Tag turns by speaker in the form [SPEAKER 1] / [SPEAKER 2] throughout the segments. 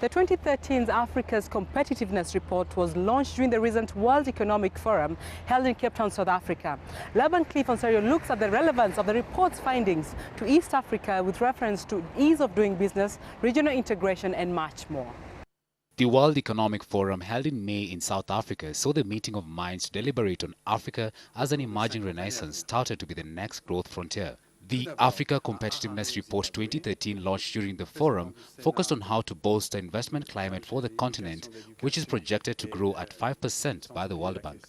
[SPEAKER 1] The 2013 Africa's Competitiveness Report was launched during the recent World Economic Forum held in Cape Town, South Africa. Laban-Cliff, Onserio looks at the relevance of the report's findings to East Africa with reference to ease of doing business, regional integration and much more.
[SPEAKER 2] The World Economic Forum held in May in South Africa saw the meeting of minds to deliberate on Africa as an emerging renaissance started to be the next growth frontier. The Africa Competitiveness Report 2013 launched during the forum focused on how to bolster investment climate for the continent, which is projected to grow at 5% by the World Bank.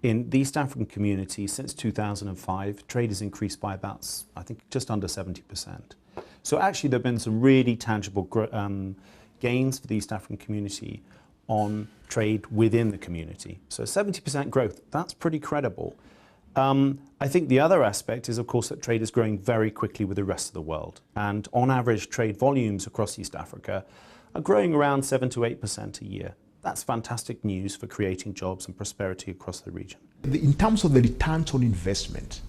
[SPEAKER 3] In the East African community, since 2005, trade has increased by about, I think, just under 70%. So actually there have been some really tangible gains for the East African community on trade within the community. So 70% growth, that's pretty credible. I think the other aspect is, of course, that trade is growing very quickly with the rest of the world. And on average, trade volumes across East Africa are growing around 7 to 8% a year. That's fantastic news for creating jobs and prosperity across the region.
[SPEAKER 4] In terms of the returns on investment,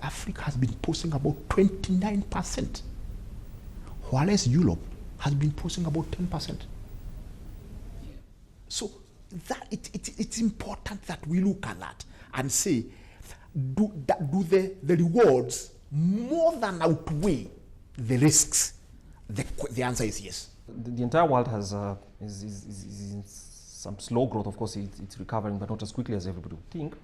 [SPEAKER 4] Africa has been posting about 29%, whereas Europe has been posting about 10%. So that it's important that we look at that and say, do the rewards more than outweigh the risks? The answer is yes.
[SPEAKER 5] The entire world has is in some slow growth. Of course, it's recovering, but not as quickly as everybody would think.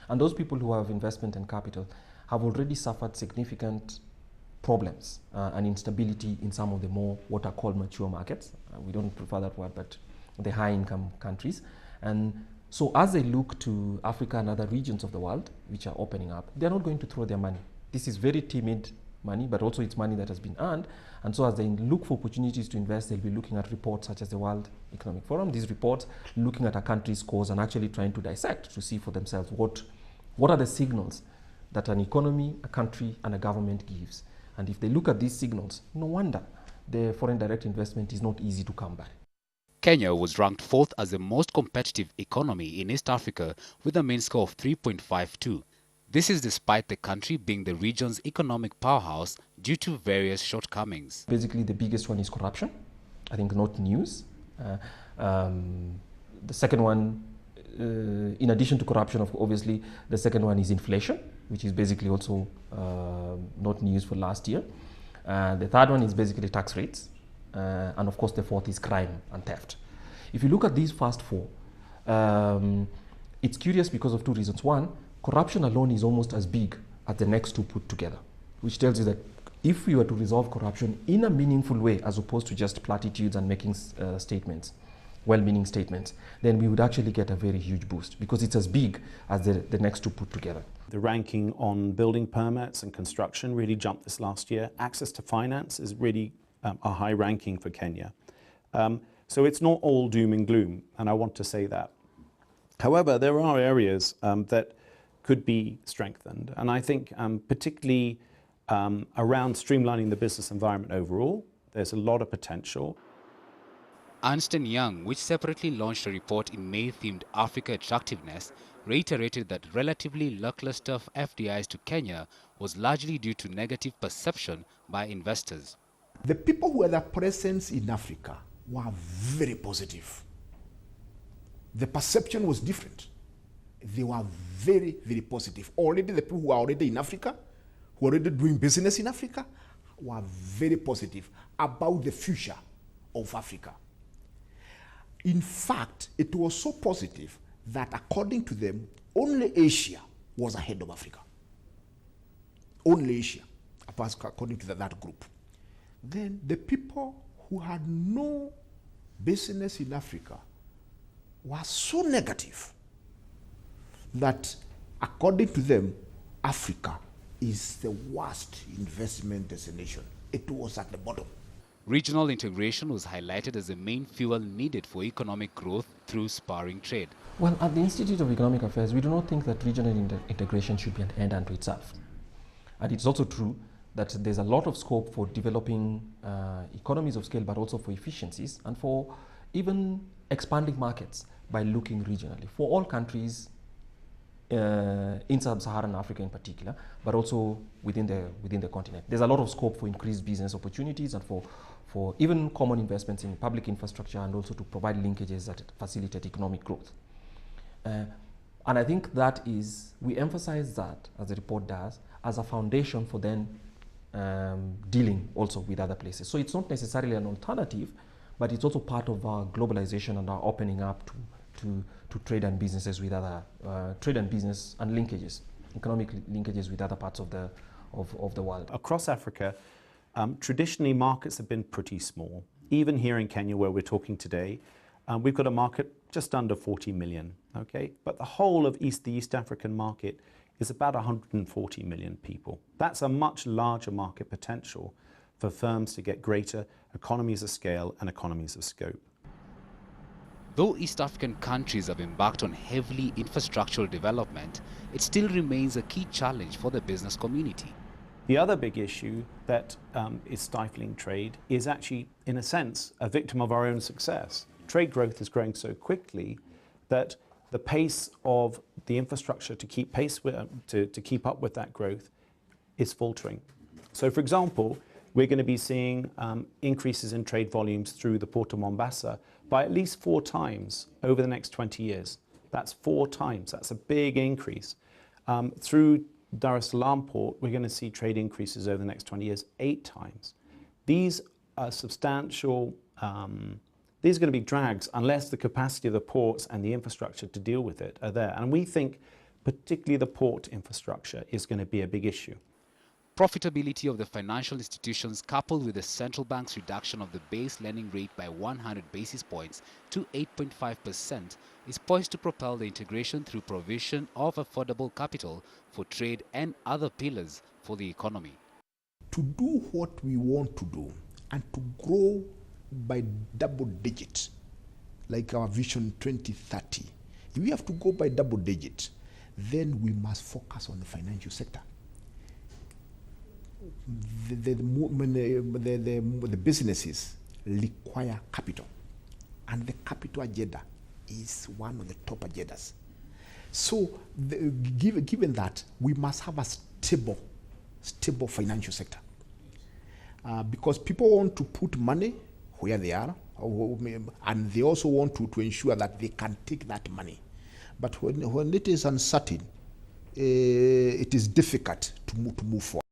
[SPEAKER 5] And those people who have investment and capital have already suffered significant problems and instability in some of the more what are called mature markets. We don't prefer that word, but the high-income countries. And so as they look to Africa and other regions of the world which are opening up, they're not going to throw their money. This is very timid money, but also it's money that has been earned. And so as they look for opportunities to invest, they'll be looking at reports such as the World Economic Forum. These reports looking at a country's scores and actually trying to dissect to see for themselves what are the signals that an economy, a country, and a government gives. And if they look at these signals, no wonder the foreign direct investment is not easy to come by.
[SPEAKER 2] Kenya was ranked fourth as the most competitive economy in East Africa with a mean score of 3.52. This is despite the country being the region's economic powerhouse due to various shortcomings.
[SPEAKER 5] Basically, the biggest one is corruption. I think not news. The second one, in addition to corruption, obviously, the second one is inflation, which is basically also not news for last year. The third one is basically tax rates. And of course, the fourth is crime and theft. If you look at these first four, it's curious because of two reasons. One, corruption alone is almost as big as the next two put together, which tells you that if we were to resolve corruption in a meaningful way, as opposed to just platitudes and making statements, well-meaning statements, then we would actually get a very huge boost because it's as big as the next two put together.
[SPEAKER 3] The ranking on building permits and construction really jumped this last year. Access to finance is really a high ranking for Kenya. So it's not all doom and gloom, and I want to say that. However, there are areas that could be strengthened, and I think particularly around streamlining the business environment overall, there's a lot of potential.
[SPEAKER 2] Ernst & Young, which separately launched a report in May themed Africa Attractiveness, reiterated that relatively lackluster FDIs to Kenya was largely due to negative perception by investors.
[SPEAKER 4] The people who had a presence in Africa were very positive. The perception was different. They were very, very positive. Already the people who are already in Africa, who are already doing business in Africa, were very positive about the future of Africa. In fact, it was so positive that according to them, only Asia was ahead of Africa. Only Asia, according to that group. Then the people who had no business in Africa were so negative that according to them, Africa is the worst investment destination. It was at the bottom.
[SPEAKER 2] Regional integration was highlighted as the main fuel needed for economic growth through spurring trade.
[SPEAKER 5] Well, at the Institute of Economic Affairs, we do not think that regional integration should be an end unto itself. And it's also true that there's a lot of scope for developing economies of scale, but also for efficiencies and for even expanding markets by looking regionally for all countries in sub-Saharan Africa in particular, but also within the continent. There's a lot of scope for increased business opportunities and for for even common investments in public infrastructure and also to provide linkages that facilitate economic growth. And I think that is, we emphasize that, as the report does, as a foundation for then dealing also with other places. So it's not necessarily an alternative, but it's also part of our globalization and our opening up to trade and businesses with other, trade and business and linkages, economic linkages with other parts of the world.
[SPEAKER 3] Across Africa, traditionally markets have been pretty small. Even here in Kenya, where we're talking today, we've got a market just under 40 million, okay? But the whole of the East African market is about 140 million people. That's a much larger market potential for firms to get greater economies of scale and economies of scope.
[SPEAKER 2] Though East African countries have embarked on heavily infrastructural development, it still remains a key challenge for the business community.
[SPEAKER 3] The other big issue that is stifling trade is actually, in a sense, a victim of our own success. Trade growth is growing so quickly that the pace of the infrastructure to keep pace with, to keep up with that growth is faltering. So, for example, we're going to be seeing increases in trade volumes through the Port of Mombasa by at least 4 times over the next 20 years. That's 4 times. That's a big increase. Through Dar es Salaam port, we're going to see trade increases over the next 20 years 8 times. These are substantial, these are going to be drags unless the capacity of the ports and the infrastructure to deal with it are there. And we think particularly the port infrastructure is going to be a big issue.
[SPEAKER 2] Profitability of the financial institutions, coupled with the central bank's reduction of the base lending rate by 100 basis points to 8.5%, is poised to propel the integration through provision of affordable capital for trade and other pillars for the economy.
[SPEAKER 4] To do what we want to do and to grow by double digits, like our Vision 2030, if we have to go by double digits, then we must focus on the financial sector. The businesses require capital, and the capital agenda is one of the top agendas. So, given that, we must have a stable financial sector, because people want to put money where they are, and they also want to ensure that they can take that money. But when it is uncertain, it is difficult to move forward.